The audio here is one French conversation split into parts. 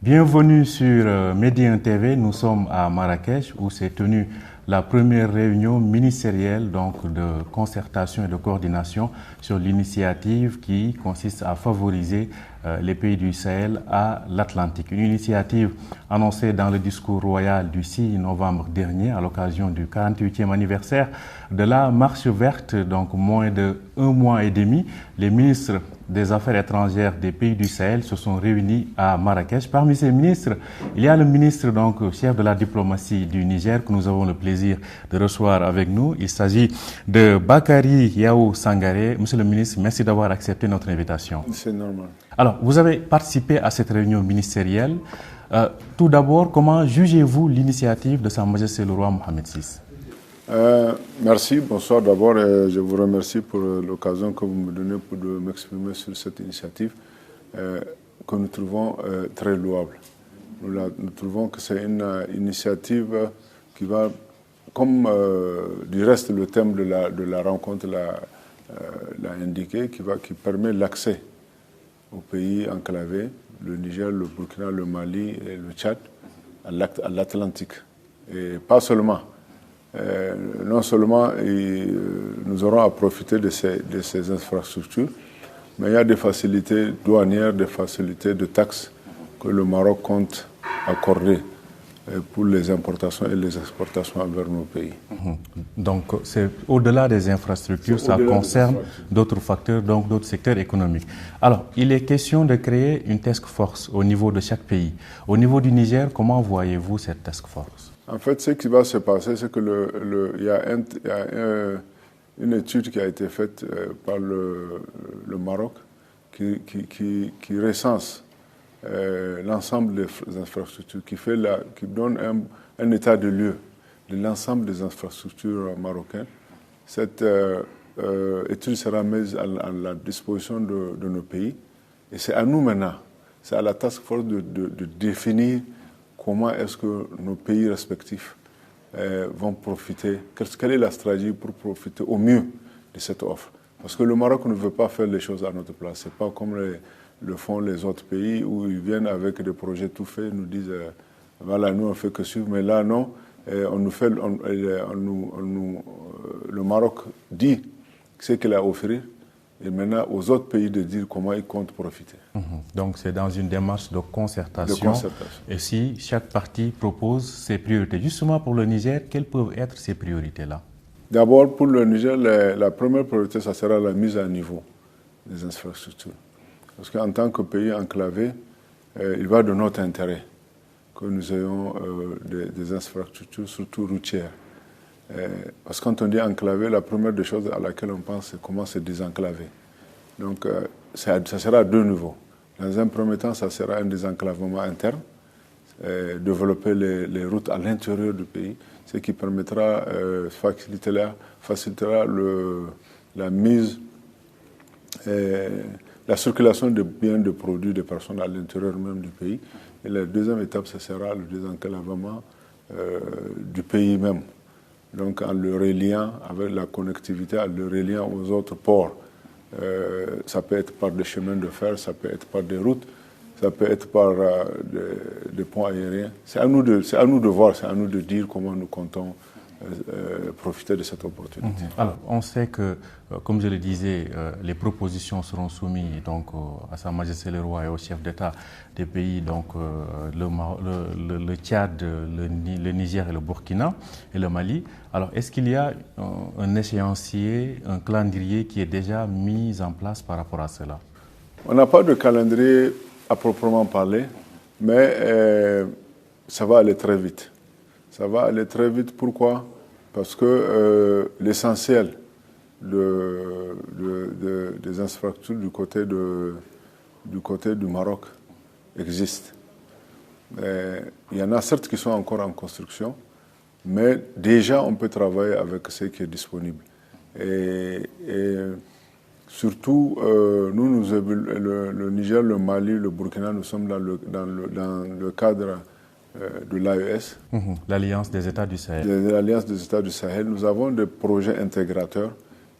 Bienvenue sur Medi 1 TV. Nous sommes à Marrakech où s'est tenue la première réunion ministérielle de concertation et de coordination sur l'initiative qui consiste à favoriser les pays du Sahel à l'Atlantique. Une initiative annoncée dans le discours royal du 6 novembre dernier à l'occasion du 48e anniversaire de la Marche verte, donc moins de 1 mois et demi. Les ministres des Affaires étrangères des pays du Sahel se sont réunis à Marrakech. Parmi ces ministres, il y a le ministre chef de la diplomatie du Niger que nous avons le plaisir de recevoir avec nous. Il s'agit de Bakary Yao Sangaré. Monsieur le ministre, merci d'avoir accepté notre invitation. C'est normal. Alors, vous avez participé à cette réunion ministérielle. Tout d'abord, comment jugez-vous l'initiative de Sa Majesté le roi Mohamed VI? Merci, bonsoir d'abord. Je vous remercie pour l'occasion que vous me donnez de m'exprimer sur cette initiative que nous trouvons très louable. Nous trouvons que c'est une initiative qui va, comme du reste le thème de la rencontre l'a indiqué, qui permet l'accès aux pays enclavés, le Niger, le Burkina, le Mali et le Tchad, à l'Atlantique. Et pas seulement. Non seulement nous aurons à profiter de ces infrastructures, mais il y a des facilités douanières, des facilités de taxes que le Maroc compte accorder pour les importations et les exportations vers nos pays. Donc, c'est au-delà des infrastructures, ça concerne d'autres facteurs, donc d'autres secteurs économiques. Alors, il est question de créer une task force au niveau de chaque pays. Au niveau du Niger, comment voyez-vous cette task force? En fait, ce qui va se passer, c'est que il y a une étude qui a été faite par le Maroc qui recense l'ensemble des infrastructures, qui donne un état de lieu de l'ensemble des infrastructures marocaines. Cette étude sera mise à la disposition de nos pays. Et c'est à nous maintenant, c'est à la task force de définir comment est-ce que nos pays respectifs vont profiter, quelle est la stratégie pour profiter au mieux de cette offre. Parce que le Maroc ne veut pas faire les choses à notre place. Ce n'est pas comme le font les autres pays où ils viennent avec des projets tout faits, nous disent voilà, nous on ne fait que suivre, mais là non, le Maroc dit ce qu'il a à offrir et maintenant aux autres pays de dire comment ils comptent profiter. Donc c'est dans une démarche de concertation. Et si chaque partie propose ses priorités. Justement pour le Niger, quelles peuvent être ces priorités-là? D'abord pour le Niger, la première priorité, ça sera la mise à niveau des infrastructures. Parce qu'en tant que pays enclavé, il va de notre intérêt que nous ayons des infrastructures, surtout routières. Parce que quand on dit enclavé, la première des choses à laquelle on pense, c'est comment se désenclaver. Donc, ça sera à deux niveaux. Dans un premier temps, ça sera un désenclavement interne, développer les routes à l'intérieur du pays, ce qui permettra, facilitera la mise, la circulation de biens, de produits, de personnes à l'intérieur même du pays. Et la deuxième étape, ce sera le désenclavement du pays même. Donc en le reliant avec la connectivité, en le reliant aux autres ports. Ça peut être par des chemins de fer, ça peut être par des routes, ça peut être par des ponts aériens. C'est à nous de voir, c'est à nous de dire comment nous comptons profiter de cette opportunité. Alors, on sait que, comme je le disais, les propositions seront soumises à Sa Majesté le Roi et au chef d'État des pays, le Tchad, le Niger et le Burkina et le Mali. Alors, est-ce qu'il y a un échéancier, un calendrier qui est déjà mis en place par rapport à cela? On n'a pas de calendrier à proprement parler, mais ça va aller très vite. Ça va aller très vite, pourquoi? Parce que l'essentiel des infrastructures du côté du Maroc existe. Il y en a certes qui sont encore en construction, mais déjà on peut travailler avec ce qui est disponible. Et surtout, le Niger, le Mali, le Burkina, nous sommes dans le cadre de l'AES. L'Alliance des États du Sahel. L'Alliance des États du Sahel. Nous avons des projets intégrateurs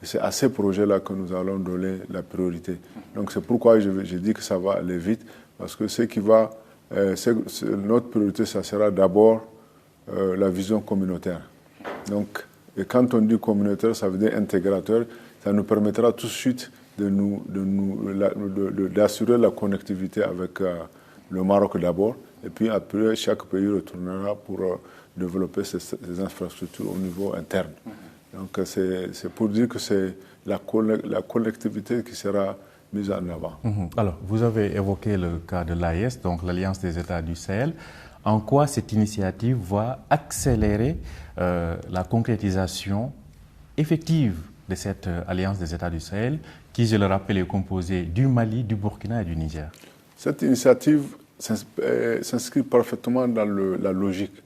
et c'est à ces projets-là que nous allons donner la priorité. Donc c'est pourquoi je dis que ça va aller vite, parce que ce qui va notre priorité, ça sera d'abord la vision communautaire. Donc, et quand on dit communautaire, ça veut dire intégrateur. Ça nous permettra tout de suite d'assurer la connectivité avec le Maroc d'abord. Et puis après, chaque pays retournera pour développer ses infrastructures au niveau interne. Donc c'est pour dire que c'est la collectivité qui sera mise en avant. Alors, vous avez évoqué le cas de l'AES, donc l'Alliance des États du Sahel. En quoi cette initiative va accélérer la concrétisation effective de cette Alliance des États du Sahel, qui, je le rappelle, est composée du Mali, du Burkina et du Niger? Cette initiative s'inscrit parfaitement dans la logique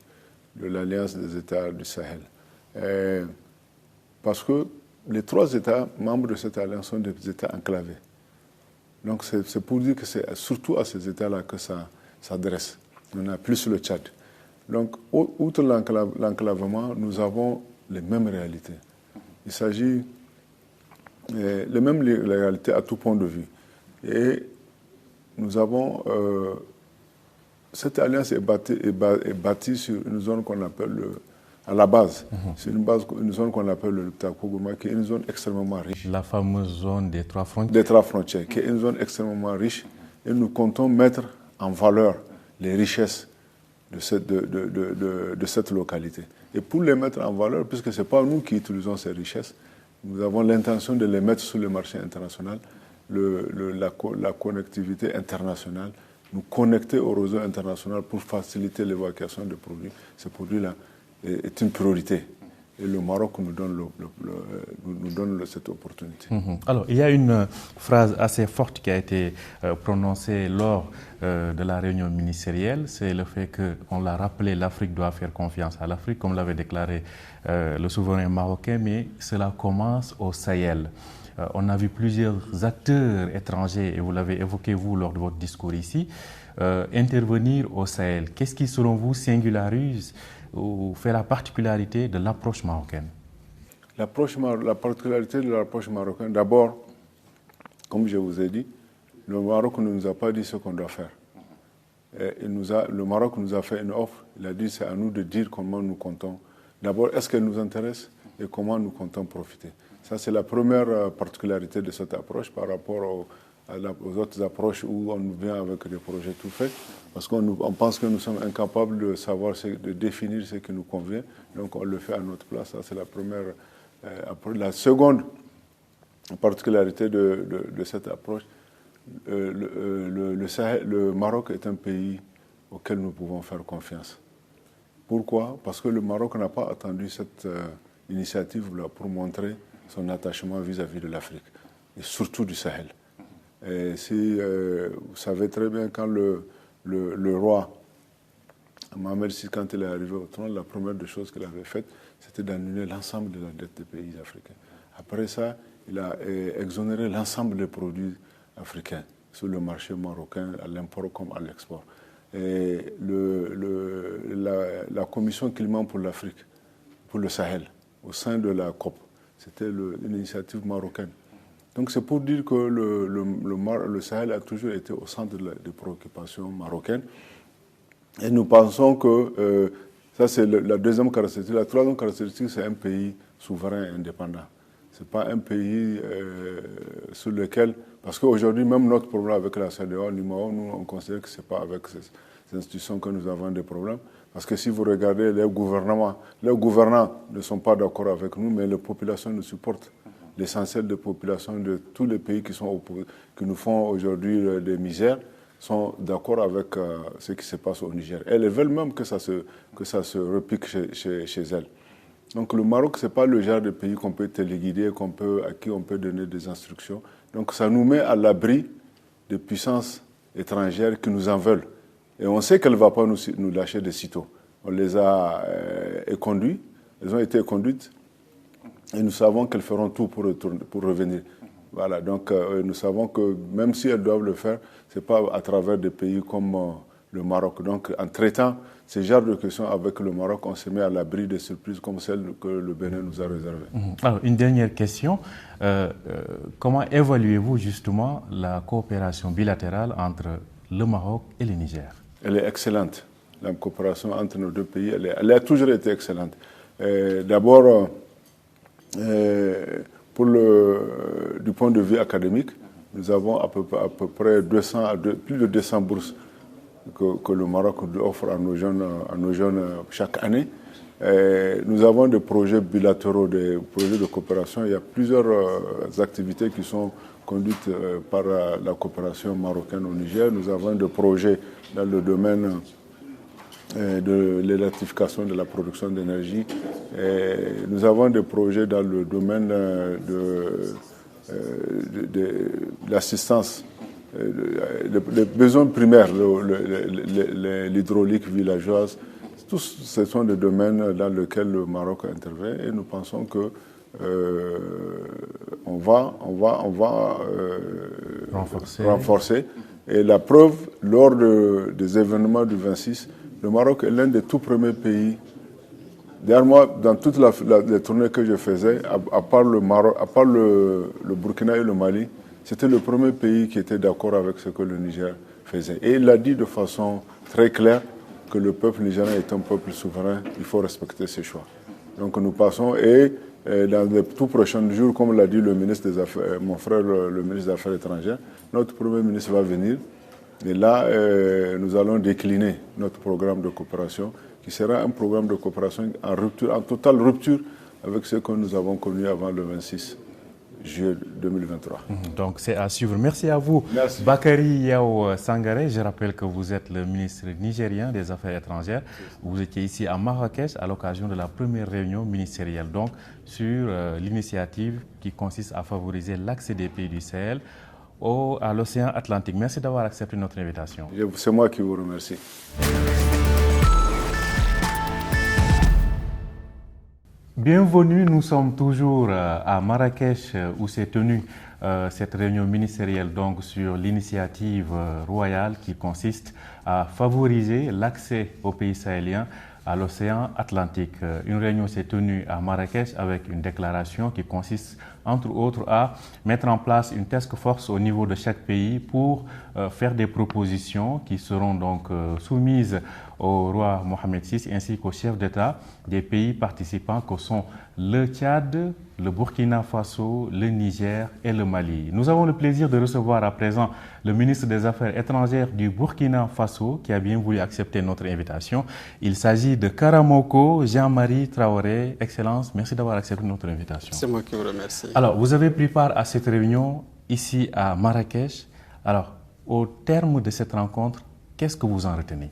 de l'Alliance des États du Sahel. Parce que les 3 États membres de cette alliance sont des États enclavés. Donc c'est pour dire que c'est surtout à ces États-là que ça s'adresse. On a plus le Tchad. Donc, outre l'enclavement, nous avons les mêmes réalités. Il s'agit les mêmes réalités à tout point de vue. Et nous avons... cette alliance est bâtie sur une zone qu'on appelle, à la base, c'est une zone qu'on appelle le Takogoma, qui est une zone extrêmement riche. La fameuse zone des 3 frontières. Des 3 frontières, qui est une zone extrêmement riche. Et nous comptons mettre en valeur les richesses de cette localité. Et pour les mettre en valeur, puisque ce n'est pas nous qui utilisons ces richesses, nous avons l'intention de les mettre sur le marché international, la connectivité internationale, nous connecter au réseau international pour faciliter l'évacuation des produits. Ces produits-là est une priorité. Et le Maroc nous donne cette opportunité. Alors, il y a une phrase assez forte qui a été prononcée lors de la réunion ministérielle. C'est le fait qu'on l'a rappelé, l'Afrique doit faire confiance à l'Afrique, comme l'avait déclaré le souverain marocain, mais cela commence au Sahel. On a vu plusieurs acteurs étrangers, et vous l'avez évoqué vous lors de votre discours ici, intervenir au Sahel. Qu'est-ce qui, selon vous, singularise ou fait la particularité de l'approche marocaine? La particularité de l'approche marocaine, d'abord, comme je vous ai dit, le Maroc ne nous a pas dit ce qu'on doit faire. Le Maroc nous a fait une offre, il a dit c'est à nous de dire comment nous comptons. D'abord, est-ce qu'elle nous intéresse et comment nous comptons profiter. Ça, c'est la première particularité de cette approche par rapport aux autres approches où on vient avec des projets tout faits, parce qu'on pense que nous sommes incapables de savoir, de définir ce qui nous convient, donc on le fait à notre place. Ça, c'est la première approche. La seconde particularité de cette approche, le Maroc est un pays auquel nous pouvons faire confiance. Pourquoi? Parce que le Maroc n'a pas attendu cette initiative-là pour montrer son attachement vis-à-vis de l'Afrique, et surtout du Sahel. Et vous savez très bien, quand le roi Mohamed VI, quand il est arrivé au trône, la première des choses qu'il avait faites, c'était d'annuler l'ensemble de la dette des pays africains. Après ça, il a exonéré l'ensemble des produits africains sur le marché marocain, à l'import comme à l'export. Et la commission climat pour l'Afrique, pour le Sahel, au sein de la COP, c'était une initiative marocaine. Donc c'est pour dire que le Sahel a toujours été au centre des préoccupations marocaines. Et nous pensons que ça c'est la deuxième caractéristique. La troisième caractéristique, c'est un pays souverain et indépendant. Ce n'est pas un pays sur lequel... Parce qu'aujourd'hui, même notre problème avec la CEDEAO, l'UMAO, nous on considère que ce n'est pas avec ces institutions que nous avons des problèmes. Parce que si vous regardez les gouvernants ne sont pas d'accord avec nous, mais les populations nous supportent. L'essentiel des populations de tous les pays qui nous font aujourd'hui des misères sont d'accord avec ce qui se passe au Niger. Elles veulent même que ça se repique chez elles. Donc le Maroc, ce n'est pas le genre de pays qu'on peut téléguider, à qui on peut donner des instructions. Donc ça nous met à l'abri des puissances étrangères qui nous en veulent. Et on sait qu'elles ne vont pas nous lâcher de sitôt. On les a éconduites, elles ont été conduites, et nous savons qu'elles feront tout pour revenir. Voilà, donc nous savons que même si elles doivent le faire, ce n'est pas à travers des pays comme le Maroc. Donc en traitant ces genres de questions avec le Maroc, on se met à l'abri de surprises comme celles que le Bénin nous a réservées. Alors, une dernière question. Comment évaluez-vous justement la coopération bilatérale entre le Maroc et le Niger? elle est excellente. La coopération entre nos deux pays, elle a toujours été excellente. D'abord, du point de vue académique, nous avons à peu près plus de 200 bourses que le Maroc offre à nos jeunes chaque année. Nous avons des projets bilatéraux, des projets de coopération. Il y a plusieurs activités qui sont conduites par la coopération marocaine au Niger. Nous avons des projets dans le domaine de l'électrification de la production d'énergie. Nous avons des projets dans le domaine de l'assistance, des besoins primaires, l'hydraulique villageoise. Tous ce sont des domaines dans lesquels le Maroc intervient et nous pensons que on va renforcer. Et la preuve, lors des événements du 26, le Maroc est l'un des tout premiers pays. Derrière moi, dans toutes les tournées que je faisais, à part le Maroc, à part le Burkina et le Mali, c'était le premier pays qui était d'accord avec ce que le Niger faisait. Et il l'a dit de façon très claire que le peuple nigérien est un peuple souverain, il faut respecter ses choix. Donc nous passons et dans les tout prochains jours, comme l'a dit le ministre des Affaires, mon frère le ministre des Affaires étrangères, notre Premier ministre va venir et là nous allons décliner notre programme de coopération qui sera un programme de coopération en totale rupture avec ce que nous avons connu avant le 26 juillet 2023. Donc c'est à suivre. Merci à vous. Merci. Bakary Yao Sangaré, je rappelle que vous êtes le ministre nigérien des Affaires étrangères. Vous étiez ici à Marrakech à l'occasion de la première réunion ministérielle, donc sur l'initiative qui consiste à favoriser l'accès des pays du Sahel à l'océan Atlantique. Merci d'avoir accepté notre invitation. C'est moi qui vous remercie. Bienvenue, nous sommes toujours à Marrakech où s'est tenue cette réunion ministérielle donc sur l'initiative royale qui consiste à favoriser l'accès aux pays sahéliens à l'océan Atlantique. Une réunion s'est tenue à Marrakech avec une déclaration qui consiste entre autres à mettre en place une task force au niveau de chaque pays pour faire des propositions qui seront donc soumises au roi Mohamed VI ainsi qu'aux chefs d'État des pays participants que sont le Tchad, le Burkina Faso, le Niger et le Mali. Nous avons le plaisir de recevoir à présent le ministre des Affaires étrangères du Burkina Faso qui a bien voulu accepter notre invitation. Il s'agit de Karamoko Jean-Marie Traoré. Excellence, merci d'avoir accepté notre invitation. C'est moi qui vous remercie. Alors, vous avez pris part à cette réunion ici à Marrakech. Alors, au terme de cette rencontre, qu'est-ce que vous en retenez?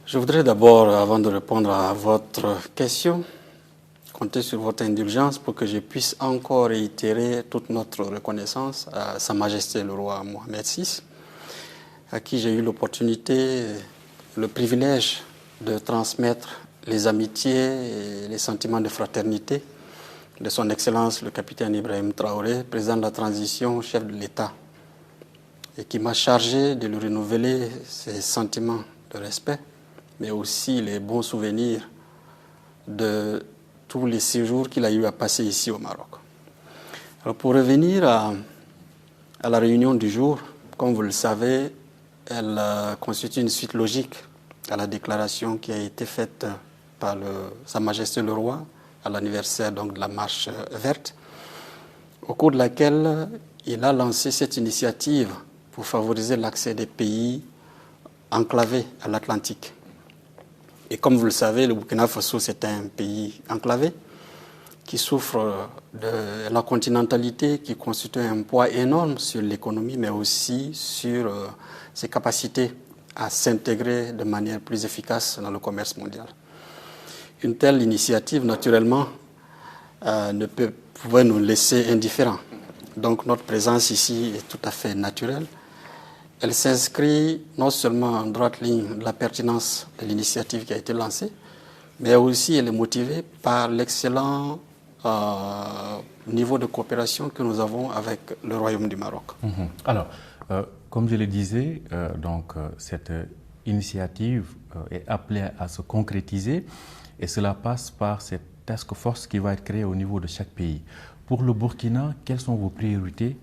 Je voudrais d'abord, avant de répondre à votre question, compter sur votre indulgence pour que je puisse encore réitérer toute notre reconnaissance à Sa Majesté le roi Mohamed VI, à qui j'ai eu l'opportunité, le privilège de transmettre les amitiés et les sentiments de fraternité de son Excellence le capitaine Ibrahim Traoré, président de la transition, chef de l'État, et qui m'a chargé de lui renouveler ses sentiments de respect, mais aussi les bons souvenirs de tous les séjours qu'il a eu à passer ici au Maroc. Alors pour revenir à la réunion du jour, comme vous le savez, elle constitue une suite logique à la déclaration qui a été faite par Sa Majesté le Roi à l'anniversaire donc de la Marche verte, au cours de laquelle il a lancé cette initiative pour favoriser l'accès des pays enclavés à l'Atlantique. Et comme vous le savez, le Burkina Faso, c'est un pays enclavé qui souffre de la continentalité, qui constitue un poids énorme sur l'économie, mais aussi sur ses capacités à s'intégrer de manière plus efficace dans le commerce mondial. Une telle initiative, naturellement, ne pouvait nous laisser indifférents. Donc notre présence ici est tout à fait naturelle. Elle s'inscrit non seulement en droite ligne de la pertinence de l'initiative qui a été lancée, mais aussi elle est motivée par l'excellent niveau de coopération que nous avons avec le Royaume du Maroc. Alors, comme je le disais, cette initiative est appelée à se concrétiser et cela passe par cette task force qui va être créée au niveau de chaque pays. Pour le Burkina, quelles sont vos priorités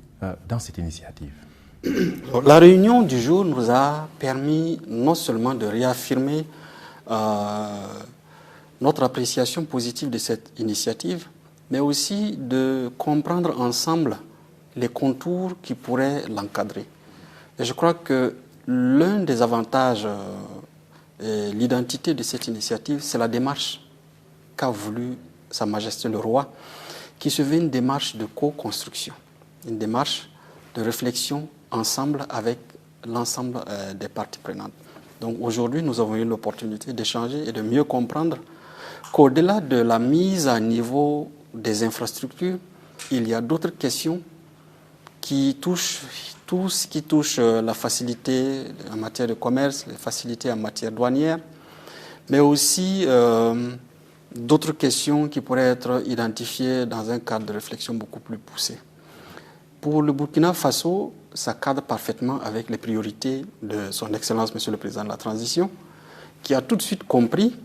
dans cette initiative? Pour le Burkina, nous avons 3 priorités. La première priorité, c'est de favoriser l'accès des pays du Sahel à l'océan Atlantique. La deuxième priorité, c'est de favoriser l'accès des pays du Sahel à l'océan Atlantique. Et la troisième priorité, c'est de favoriser l'accès des pays du Sahel à l'océan Atlantique. Alors, la réunion du jour nous a permis non seulement de réaffirmer notre appréciation positive de cette initiative, mais aussi de comprendre ensemble les contours qui pourraient l'encadrer. Et je crois que l'un des avantages et l'identité de cette initiative, c'est la démarche qu'a voulu Sa Majesté le Roi, qui se veut une démarche de co-construction, une démarche de réflexion ensemble avec l'ensemble des parties prenantes. Donc aujourd'hui, nous avons eu l'opportunité d'échanger et de mieux comprendre qu'au-delà de la mise à niveau des infrastructures, il y a d'autres questions qui touchent tout ce qui touche la facilité en matière de commerce, les facilités en matière douanière, mais aussi d'autres questions qui pourraient être identifiées dans un cadre de réflexion beaucoup plus poussé. Pour le Burkina Faso, ça cadre parfaitement avec les priorités de son Excellence, Monsieur le Président de la Transition, qui a tout de suite compris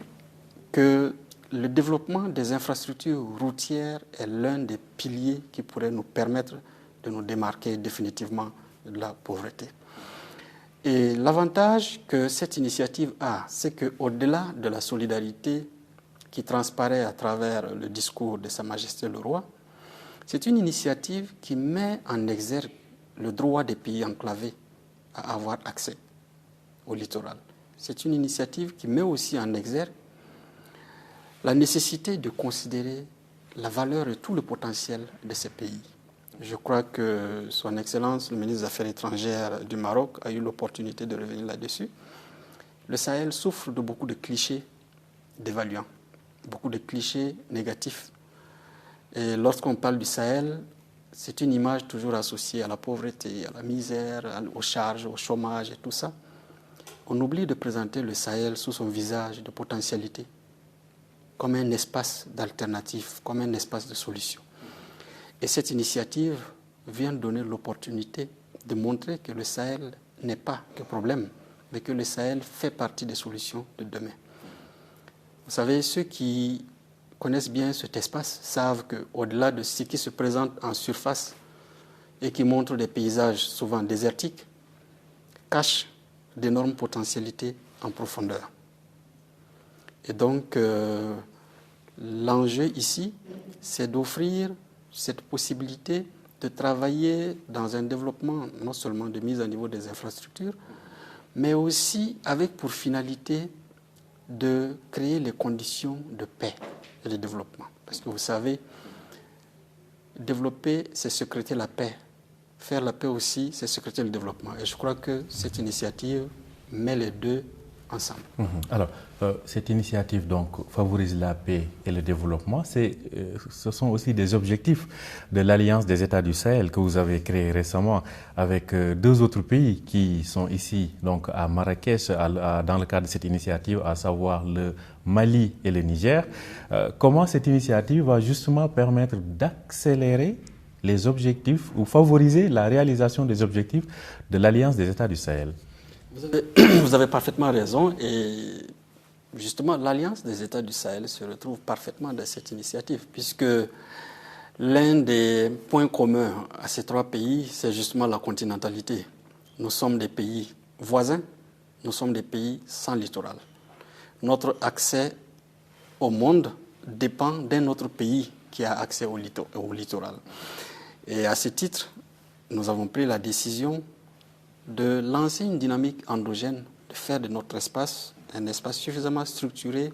que le développement des infrastructures routières est l'un des piliers qui pourrait nous permettre de nous démarquer définitivement de la pauvreté. Et l'avantage que cette initiative a, c'est qu'au-delà de la solidarité qui transparaît à travers le discours de Sa Majesté le Roi, c'est une initiative qui met en exergue le droit des pays enclavés à avoir accès au littoral. C'est une initiative qui met aussi en exergue la nécessité de considérer la valeur et tout le potentiel de ces pays. Je crois que Son Excellence, le ministre des Affaires étrangères du Maroc, a eu l'opportunité de revenir là-dessus. Le Sahel souffre de beaucoup de clichés dévaluants, beaucoup de clichés négatifs. Et lorsqu'on parle du Sahel, c'est une image toujours associée à la pauvreté, à la misère, aux charges, au chômage et tout ça. On oublie de présenter le Sahel sous son visage de potentialité, comme un espace d'alternative, comme un espace de solution. Et cette initiative vient donner l'opportunité de montrer que le Sahel n'est pas que problème, mais que le Sahel fait partie des solutions de demain. Vous savez, ceux qui connaissent bien cet espace savent qu'au-delà de ce qui se présente en surface et qui montre des paysages souvent désertiques, cache d'énormes potentialités en profondeur. Et donc, l'enjeu ici, c'est d'offrir cette possibilité de travailler dans un développement non seulement de mise à niveau des infrastructures, mais aussi avec pour finalité de créer les conditions de paix et de développement. Parce que vous savez, développer, c'est sécuriter la paix. Faire la paix aussi, c'est sécuriter le développement. Et je crois que cette initiative met les deux ensemble. Alors, cette initiative donc favorise la paix et le développement. Ce sont aussi des objectifs de l'Alliance des États du Sahel que vous avez créée récemment avec deux autres pays qui sont ici donc à Marrakech dans le cadre de cette initiative, à savoir le Mali et le Niger. Comment cette initiative va justement permettre d'accélérer les objectifs ou favoriser la réalisation des objectifs de l'Alliance des États du Sahel? Vous avez parfaitement raison et justement l'Alliance des États du Sahel se retrouve parfaitement dans cette initiative puisque l'un des points communs à ces trois pays, c'est justement la continentalité. Nous sommes des pays voisins, nous sommes des pays sans littoral. Notre accès au monde dépend d'un autre pays qui a accès au littoral. Et à ce titre, nous avons pris la décision de lancer une dynamique endogène, de faire de notre espace un espace suffisamment structuré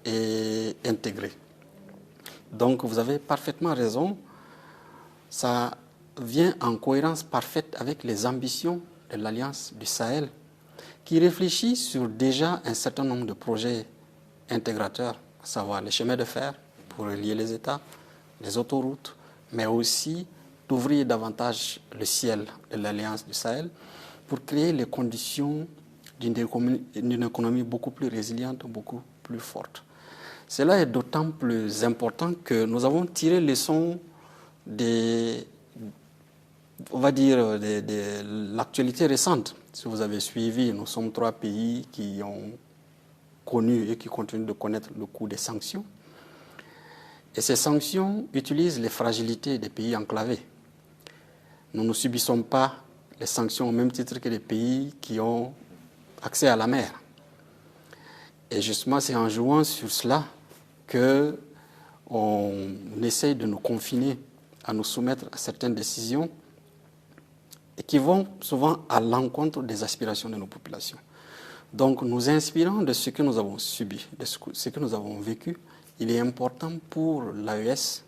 et intégré. Donc vous avez parfaitement raison, ça vient en cohérence parfaite avec les ambitions de l'Alliance du Sahel, qui réfléchit sur déjà un certain nombre de projets intégrateurs, à savoir les chemins de fer pour relier les États, les autoroutes, mais aussi d'ouvrir davantage le ciel de l'Alliance du Sahel pour créer les conditions d'une économie beaucoup plus résiliente, beaucoup plus forte. Cela est d'autant plus important que nous avons tiré leçon de l'actualité récente. Si vous avez suivi, nous sommes trois pays qui ont connu et qui continuent de connaître le coût des sanctions. Et ces sanctions utilisent les fragilités des pays enclavés. Nous ne subissons pas les sanctions au même titre que les pays qui ont accès à la mer. Et justement, c'est en jouant sur cela qu'on essaye de nous confiner, à nous soumettre à certaines décisions et qui vont souvent à l'encontre des aspirations de nos populations. Donc, nous inspirant de ce que nous avons subi, de ce que nous avons vécu, il est important pour l'AES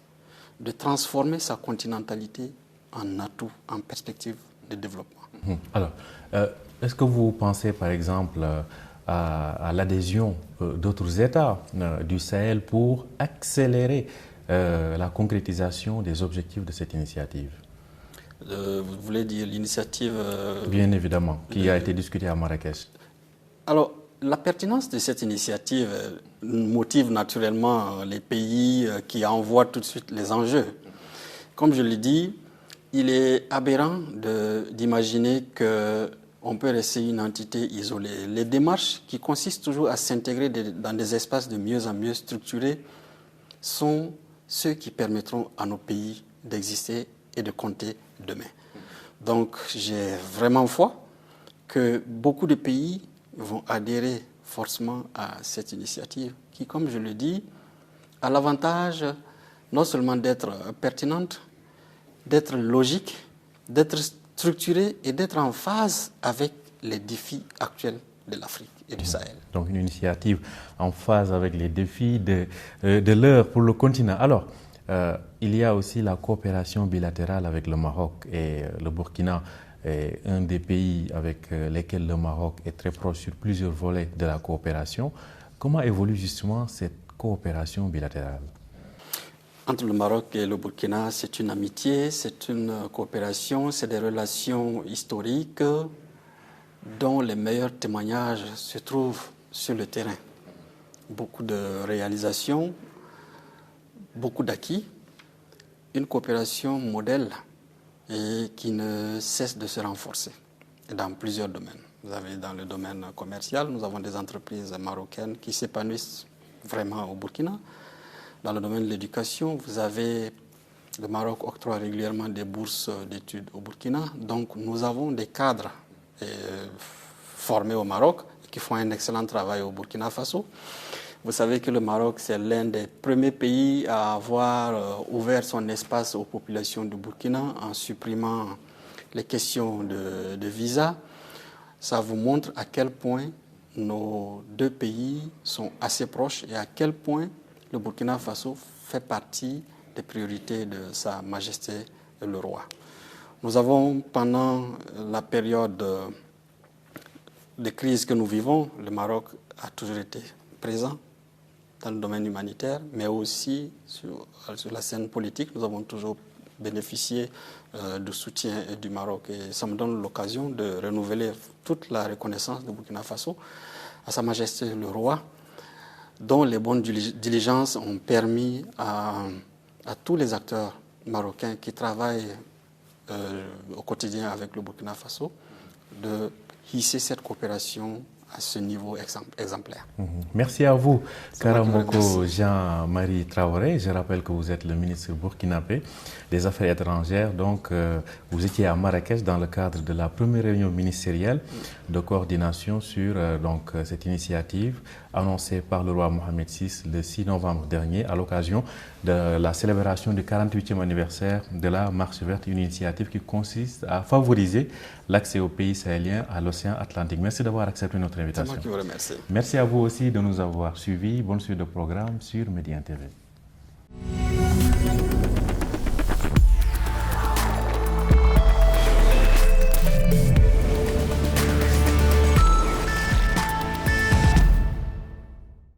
de transformer sa continentalité en atout, en perspective de développement. Alors, est-ce que vous pensez par exemple à l'adhésion d'autres États du Sahel pour accélérer la concrétisation des objectifs de cette initiative? Vous voulez dire l'initiative Bien évidemment, qui a été discutée à Marrakech. Alors, la pertinence de cette initiative motive naturellement les pays qui envoient tout de suite les enjeux. Comme je l'ai dit, il est aberrant d'imaginer qu'on peut rester une entité isolée. Les démarches qui consistent toujours à s'intégrer dans des espaces de mieux en mieux structurés sont ceux qui permettront à nos pays d'exister et de compter demain. Donc, j'ai vraiment foi que beaucoup de pays vont adhérer forcément à cette initiative qui, comme je le dis, a l'avantage non seulement d'être pertinente, d'être logique, d'être structurée et d'être en phase avec les défis actuels de l'Afrique et du Sahel. Donc une initiative en phase avec les défis de l'heure pour le continent. Alors, il y a aussi la coopération bilatérale avec le Maroc et le Burkina est un des pays avec lesquels le Maroc est très proche sur plusieurs volets de la coopération. Comment évolue justement cette coopération bilatérale? Entre le Maroc et le Burkina, c'est une amitié, c'est une coopération, c'est des relations historiques dont les meilleurs témoignages se trouvent sur le terrain. Beaucoup de réalisations, beaucoup d'acquis, une coopération modèle et qui ne cesse de se renforcer dans plusieurs domaines. Vous avez dans le domaine commercial, nous avons des entreprises marocaines qui s'épanouissent vraiment au Burkina. Dans le domaine de l'éducation, vous avez le Maroc octroie régulièrement des bourses d'études au Burkina. Donc nous avons des cadres formés au Maroc qui font un excellent travail au Burkina Faso. Vous savez que le Maroc, c'est l'un des premiers pays à avoir ouvert son espace aux populations du Burkina en supprimant les questions de visa. Ça vous montre à quel point nos deux pays sont assez proches et à quel point le Burkina Faso fait partie des priorités de Sa Majesté le Roi. Nous avons, pendant la période de crise que nous vivons, le Maroc a toujours été présent dans le domaine humanitaire, mais aussi sur la scène politique. Nous avons toujours bénéficié du soutien du Maroc et ça me donne l'occasion de renouveler toute la reconnaissance de Burkina Faso à Sa Majesté le Roi, dont les bonnes diligences ont permis à tous les acteurs marocains qui travaillent au quotidien avec le Burkina Faso de hisser cette coopération à ce niveau exemplaire. Merci à vous, Karamoko Jean-Marie Traoré. Je rappelle que vous êtes le ministre burkinabé des Affaires étrangères. Donc, vous étiez à Marrakech dans le cadre de la première réunion ministérielle de coordination sur cette initiative annoncée par le roi Mohamed VI le 6 novembre dernier à l'occasion de la célébration du 48e anniversaire de la Marche verte, une initiative qui consiste à favoriser l'accès aux pays sahéliens à l'océan Atlantique. Merci d'avoir accepté notre invitation. C'est moi qui vous remercie. Merci à vous aussi de nous avoir suivis. Bonne suite de programme sur Médien TV.